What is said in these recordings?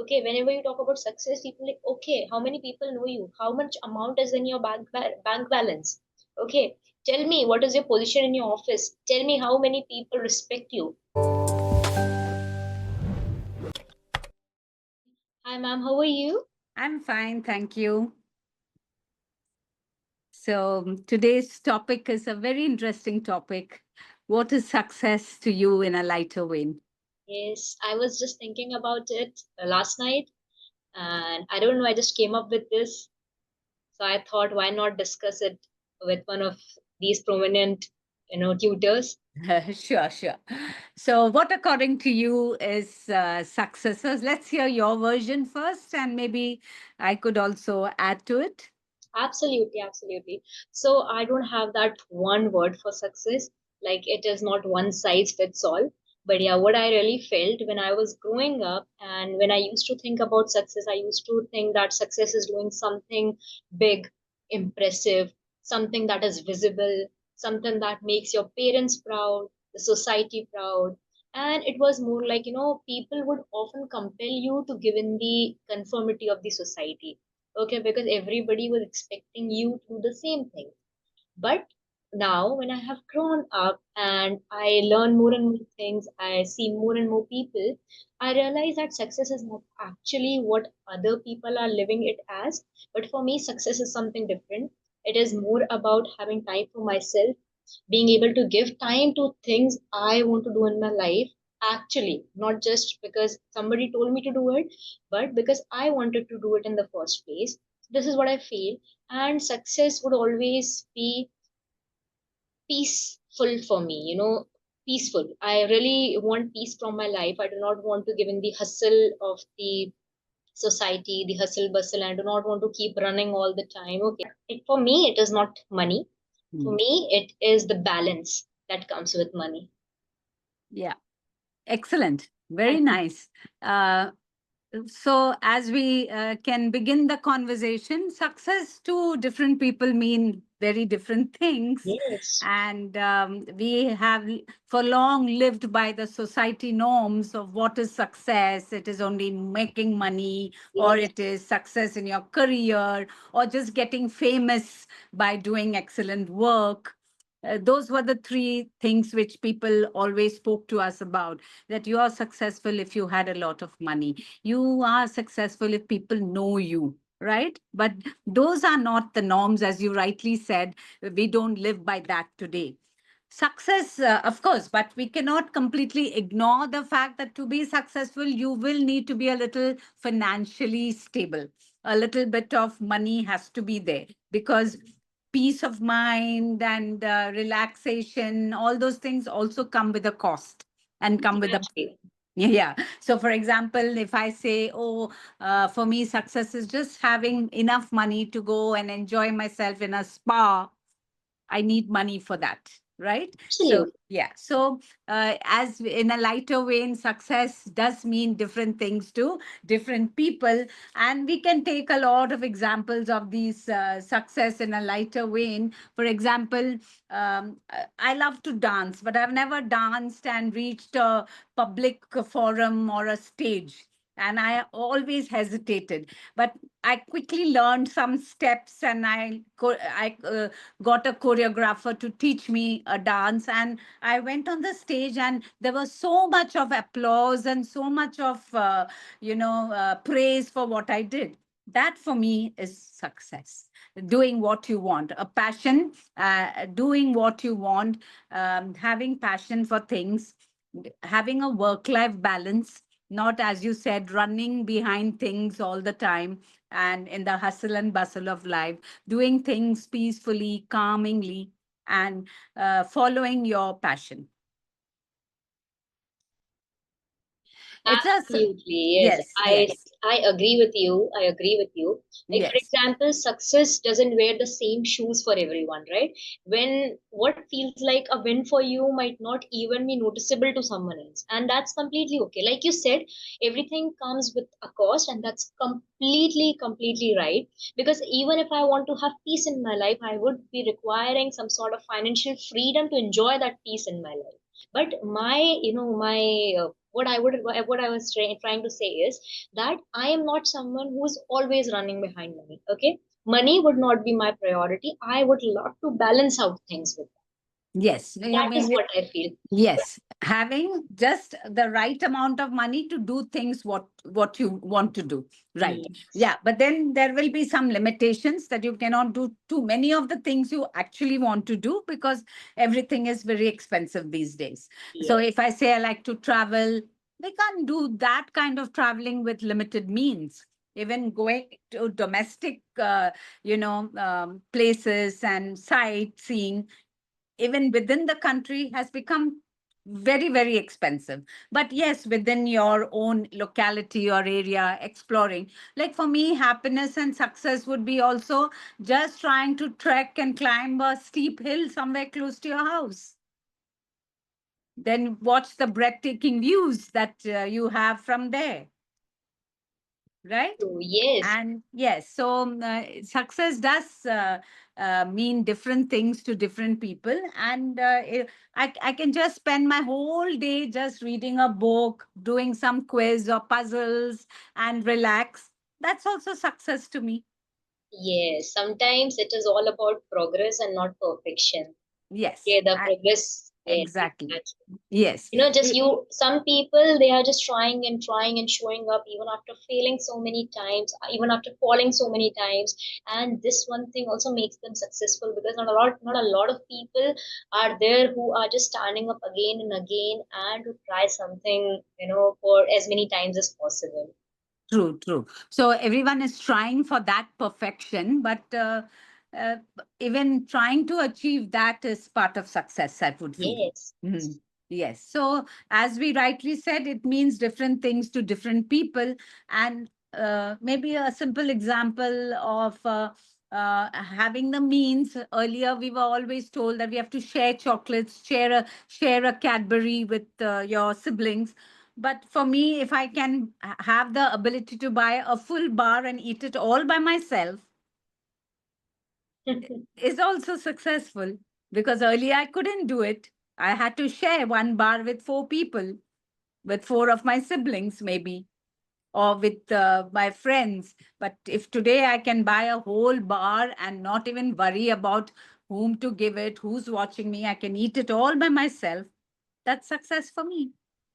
Okay, whenever you talk about success, people like, okay, how many people know you? How much amount is in your bank balance? Okay, tell me what is your position in your office? Tell me how many people respect you. Hi, ma'am, how are you? I'm fine, thank you. So, today's topic is a very interesting topic. What is success to you in a lighter vein? Yes, I was just thinking about it last night, and I don't know, I just came up with this. So I thought, why not discuss it with one of these prominent, tutors? Sure, sure. So, what according to you is success? So let's hear your version first, and maybe I could also add to it. Absolutely, absolutely. So I don't have that one word for success. Like it is not one size fits all. But yeah, what I really felt when I was growing up and when I used to think about success, I used to think that success is doing something big, impressive, something that is visible, something that makes your parents proud, the society proud. And it was more like, people would often compel you to give in the conformity of the society. Okay, because everybody was expecting you to do the same thing. But now when I have grown up and I learn more and more things, I see more and more people, I realize that success is not actually what other people are living it as. But for me, success is something different. It is more about having time for myself, being able to give time to things I want to do in my life, actually, not just because somebody told me to do it, but because I wanted to do it in the first place. This is what I feel. And success would always be peaceful for me, peaceful. I really want peace from my life. I do not want to give in the hustle of the society, the hustle bustle. I do not want to keep running all the time. Okay. For me, it is not money. For Hmm. me, it is the balance that comes with money. Yeah, excellent. Very Thank you. nice. Uh, So, as we can begin the conversation, success to different people mean very different things. Yes. And we have for long lived by the society norms of what is success. It is only making money, or Yes. it is success in your career, or just getting famous by doing excellent work. Those were the three things which people always spoke to us about, that you are successful if you had a lot of money, you are successful if people know you, right? But those are not the norms, as you rightly said. We don't live by that today. Success, of course, but we cannot completely ignore the fact that to be successful, you will need to be a little financially stable. A little bit of money has to be there, because peace of mind and relaxation, all those things also come with a cost and come with a. Exactly. Yeah. So, for example, if I say, oh, for me, success is just having enough money to go and enjoy myself in a spa, I need money for that, right? So, Absolutely. yeah. So, as in a lighter vein, success does mean different things to different people. And we can take a lot of examples of these success in a lighter vein. For example, I love to dance, but I've never danced and reached a public forum or a stage. And I always hesitated, but I quickly learned some steps, and I got a choreographer to teach me a dance, and I went on the stage, and there was so much of applause and so much of praise for what I did. That for me is success. Doing what you want, a passion, doing what you want, having passion for things, having a work life balance, not, as you said, running behind things all the time and in the hustle and bustle of life, doing things peacefully, calmingly, and following your passion. It's a Absolutely, yes. yes, yes, I agree with you. I agree with you. Like for yes, example, success doesn't wear the same shoes for everyone, right? When what feels like a win for you might not even be noticeable to someone else, and that's completely okay. Like you said, everything comes with a cost, and that's completely right. Because even if I want to have peace in my life, I would be requiring some sort of financial freedom to enjoy that peace in my life. But my what I was trying to say is that I am not someone who is always running behind money. Okay, money would not be my priority. I would love to balance out things with Yes, I that. That is mean, what I feel. yes, having just the right amount of money to do things what you want to do, right? Yes, Yeah, but then there will be some limitations that you cannot do too many of the things you actually want to do because everything is very expensive these days. So yes, if I say I like to travel, we can't do that kind of traveling with limited means. Even going to domestic, places and sightseeing even within the country has become very very expensive. But yes, within your own locality or area exploring, like for me, happiness and success would be also just trying to trek and climb a steep hill somewhere close to your house, then watch the breathtaking views that you have from there, right? so yes. And yes, so success does mean different things to different people. And I can just spend my whole day just reading a book, doing some quiz or puzzles and relax. That's also success to me. Yes, sometimes it is all about progress and not perfection. Yes, Okay, the progress, yes, exactly. exactly. Yes. Just some people, they are just trying and showing up even after failing so many times, even after falling so many times. And this one thing also makes them successful, because not a lot of people are there who are just standing up again and again and to try something, for as many times as possible. True, true. So everyone is trying for that perfection, but even trying to achieve that is part of success, I would feel. Yes, Mhm. Yes. So, as we rightly said, it means different things to different people. And maybe a simple example of having the means. Earlier, we were always told that we have to share chocolates, share a Cadbury with your siblings. But for me, if I can have the ability to buy a full bar and eat it all by myself, is also successful, because earlier I couldn't do it. I had to share one bar with four people, with four of my siblings, maybe, or with my friends. But if today I can buy a whole bar and not even worry about whom to give it, who's watching me, I can eat it all by myself, that's success for me.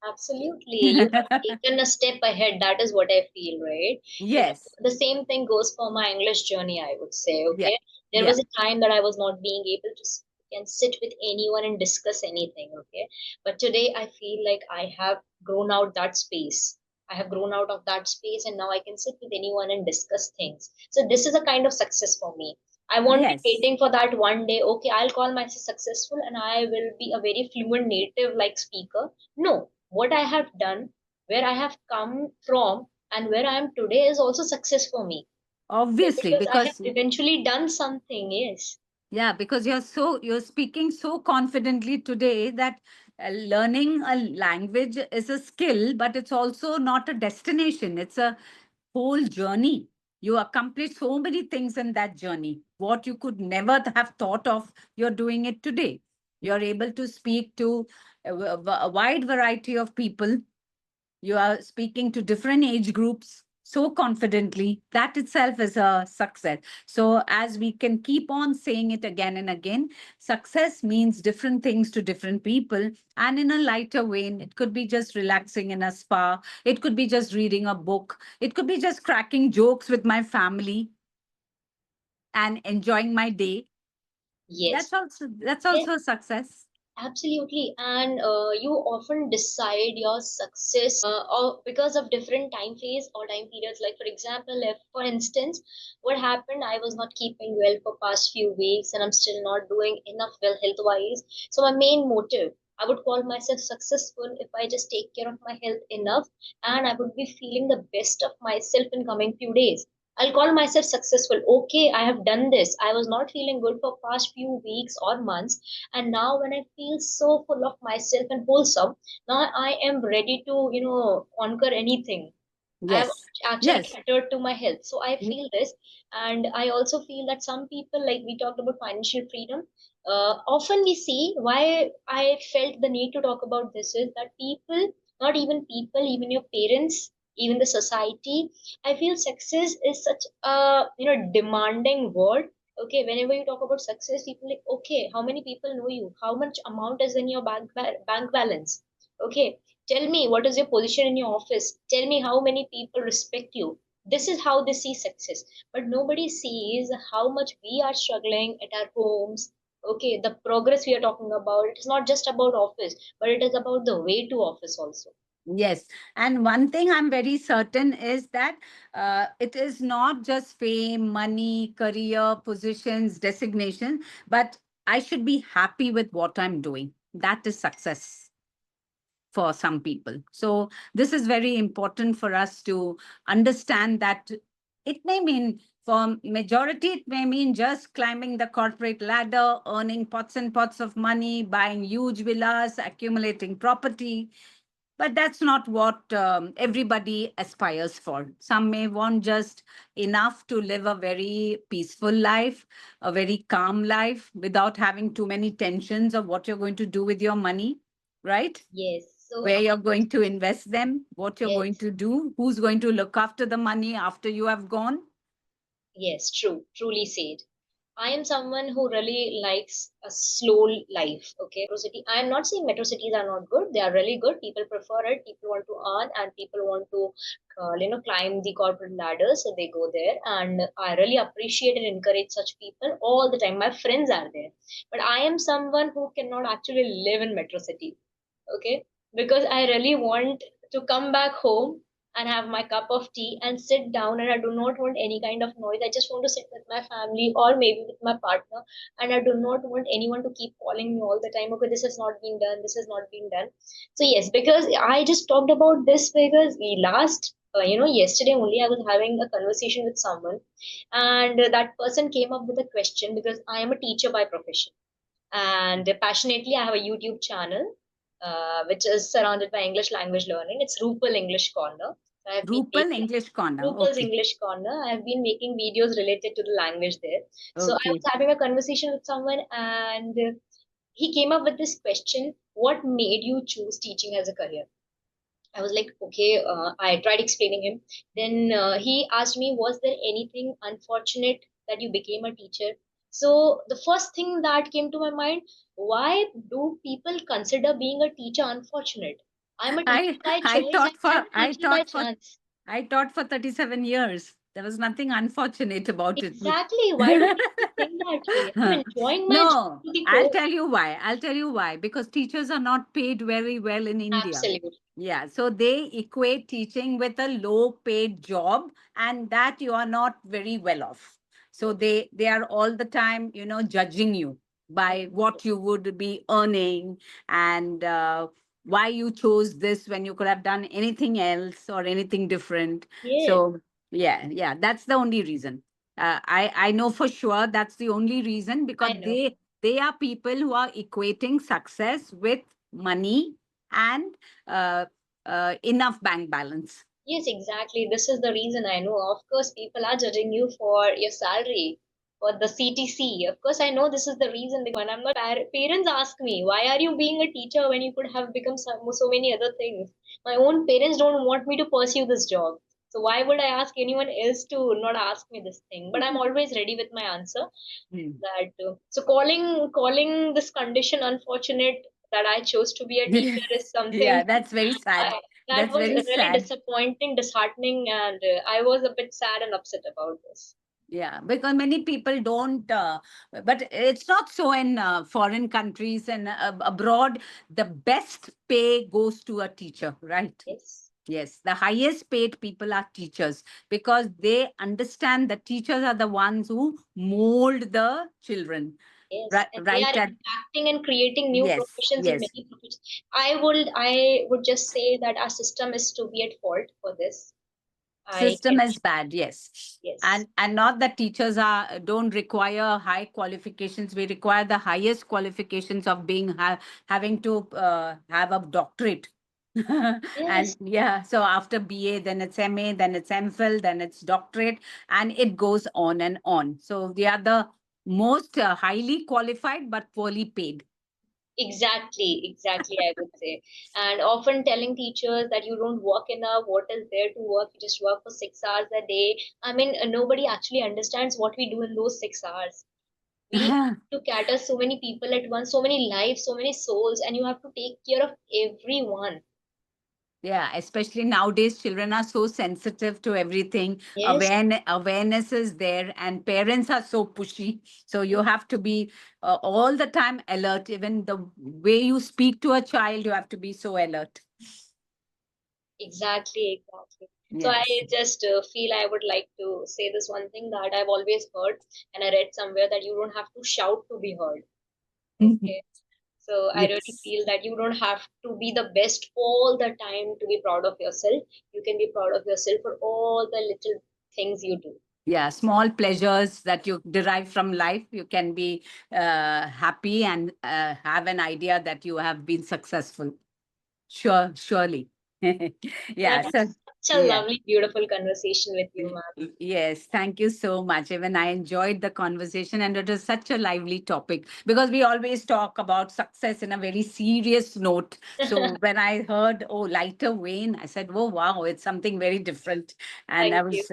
absolutely. You have taken a step ahead. That is what I feel, right? Yes. The same thing goes for my English journey, I would say. Yeah. Okay. There Yeah. was a time that I was not being able to speak and sit with anyone and discuss anything. Okay. But today I feel like I have grown out that space. I have grown out of that space, and now I can sit with anyone and discuss things. So this is a kind of success for me. I won't be Yes. waiting for that one day. Okay, I'll call myself successful and I will be a very fluent native like speaker. No, what I have done, where I have come from, and where I am today is also success for me. Obviously, Because I have because eventually done something, yes. yeah, because you're speaking so confidently today that learning a language is a skill, but it's also not a destination. It's a whole journey. You accomplish so many things in that journey. What you could never have thought of, you're doing it today. You're able to speak to a wide variety of people. You are speaking to different age groups so confidently. That itself is a success. So, as we can keep on saying it again and again, success means different things to different people. And in a lighter vein, it could be just relaxing in a spa, it could be just reading a book, it could be just cracking jokes with my family and enjoying my day. Yes. That's also a success. Absolutely. And you often decide your success or because of different time phase or time periods. Like for example, if for instance, what happened, I was not keeping well for past few weeks and I'm still not doing enough well health wise. So my main motive, I would call myself successful if I just take care of my health enough, and I would be feeling the best of myself in coming few days. I'll call myself successful. Okay, I have done this. I was not feeling good for past few weeks or months, and now when I feel so full of myself and wholesome, now I am ready to conquer anything. I have Yes. actually Yes. catered to my health, so I Mm. feel this. And I also feel that some people, like we talked about financial freedom, often we see why I felt the need to talk about this is that people not even people, even your parents, even the society. I feel success is such a demanding word. Okay, whenever you talk about success, people like, okay, how many people know you? How much amount is in your bank balance? Okay, tell me what is your position in your office. Tell me how many people respect you. This is how they see success, but nobody sees how much we are struggling at our homes. Okay, the progress we are talking about, it is not just about office, but it is about the way to office also. Yes. And one thing I'm very certain is that it is not just fame, money, career, positions, designation, but I should be happy with what I'm doing. That is success for some people. So this is very important for us to understand that it may mean for majority, it may mean just climbing the corporate ladder, earning pots and pots of money, buying huge villas, accumulating property. But that's not what everybody aspires for. Some may want just enough to live a very peaceful life, a very calm life without having too many tensions of what you're going to do with your money, right? Yes. So Where you're going to invest them, what you're going yes. to do, who's going to look after the money after you have gone. Yes, true, truly said. I am someone who really likes a slow life. Okay, metro city. I am not saying metro cities are not good. They are really good. People prefer it. People want to earn, and people want to, climb the corporate ladder. So they go there, and I really appreciate and encourage such people all the time. My friends are there, but I am someone who cannot actually live in metro city. Okay, because I really want to come back home and have my cup of tea and sit down, and I do not want any kind of noise. I just want to sit with my family or maybe with my partner, and I do not want anyone to keep calling me all the time, okay, this has not been done, this has not been done. So yes, because I just talked about this because we last yesterday only I was having a conversation with someone, and that person came up with a question because I am a teacher by profession, and passionately I have a YouTube channel, which is surrounded by English language learning. It's Rupal English Corner. So I have been Rupal making English Corner. Rupal's Okay. English Corner. I have been making videos related to the language there. So I Okay. was having a conversation with someone, and he came up with this question: what made you choose teaching as a career? I was like, okay, I tried explaining him. Then he asked me, was there anything unfortunate that you became a teacher? So the first thing that came to my mind, why do people consider being a teacher unfortunate? I'm a teacher I by I choice. taught I'm for a I teacher by taught for chance. I taught for 37 years. There was nothing unfortunate about it. Exactly. Why do people think that way? I'm enjoying my job No, to the I'll core. tell you why. I'll tell you why. Because teachers are not paid very well in India. Absolutely. Yeah, so they equate teaching with a low paid job, and that you are not very well off. So Yes. they are all the time, judging you by what you would be earning, and why you chose this when you could have done anything else or anything different. Yes, So yeah, yeah, that's the only reason. I know for sure that's the only reason, because I know. they are people who are equating success with money and uh, enough bank balance. Yes, exactly. This is the reason I know. Of course, people are judging you for your salary, for the CTC. Of course, I know this is the reason. Because when I'm not, parents ask me, why are you being a teacher when you could have become so many other things? My own parents don't want me to pursue this job. So why would I ask anyone else to not ask me this thing? But I'm always ready with my answer. Mm. That so calling this condition unfortunate that I chose to be a teacher is Yeah, something that's very sad. that That's was very really sad. disappointing, disheartening, and I was a bit sad and upset about this. Yeah, because many people don't, but it's not so in foreign countries and abroad. The best pay goes to a teacher, right? Yes, Yes, the highest paid people are teachers, because they understand that teachers are the ones who mold the children. yes, Right, and they right are at impacting and creating new yes, professions in yes. many professions. I would just say that our system is to be at fault for this. I System can is bad, yes. yes, And not that teachers are don't require high qualifications. We require the highest qualifications of being having to have a doctorate. And yes, yeah, so after BA, then it's MA, then it's MPhil, then it's doctorate, and it goes on and on. So they are the most highly qualified but poorly paid. Exactly, I would say. And often telling teachers that you don't work enough, what is there to work? You just work for 6 hours a day. I mean, nobody actually understands what we do in those 6 hours. We have to cater so many people at once, so many lives, so many souls, and you have to take care of everyone. Yeah, especially nowadays, children are so sensitive to everything. Yes, Awareness is there, and parents are so pushy. So you have to be all the time alert. Even the way you speak to a child, you have to be so alert. exactly. So I Yes. just feel I would like to say this one thing that I've always heard, and I read somewhere that you don't have to shout to be heard. Mhm. Okay. So I really Yes. feel that you don't have to be the best all the time to be proud of yourself. You can be proud of yourself for all the little things you do. Yeah, small pleasures that you derive from life, you can be happy and have an idea that you have been successful. Sure, surely. I Yeah, had so such a yeah. lovely, beautiful conversation with you, ma'am. Yes, thank you so much. Even I enjoyed the conversation, and it is such a lively topic because we always talk about success in a very serious note. So when I heard, oh, lighter vein, I said, oh, wow, it's something very different, and Thank you.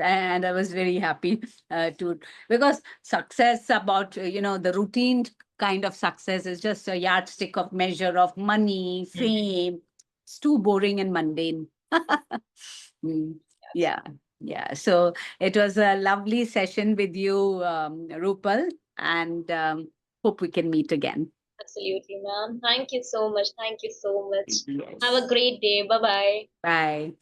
I was very happy to because success about the routine kind of success is just a yardstick of measure of money, fame. It's too boring and mundane. Mm, Yes, yeah. Yeah, so it was a lovely session with you, Rupal, and hope we can meet again. absolutely, ma'am. Thank you so much. Thank you so much. Have a Yes. great day. Bye bye. Bye.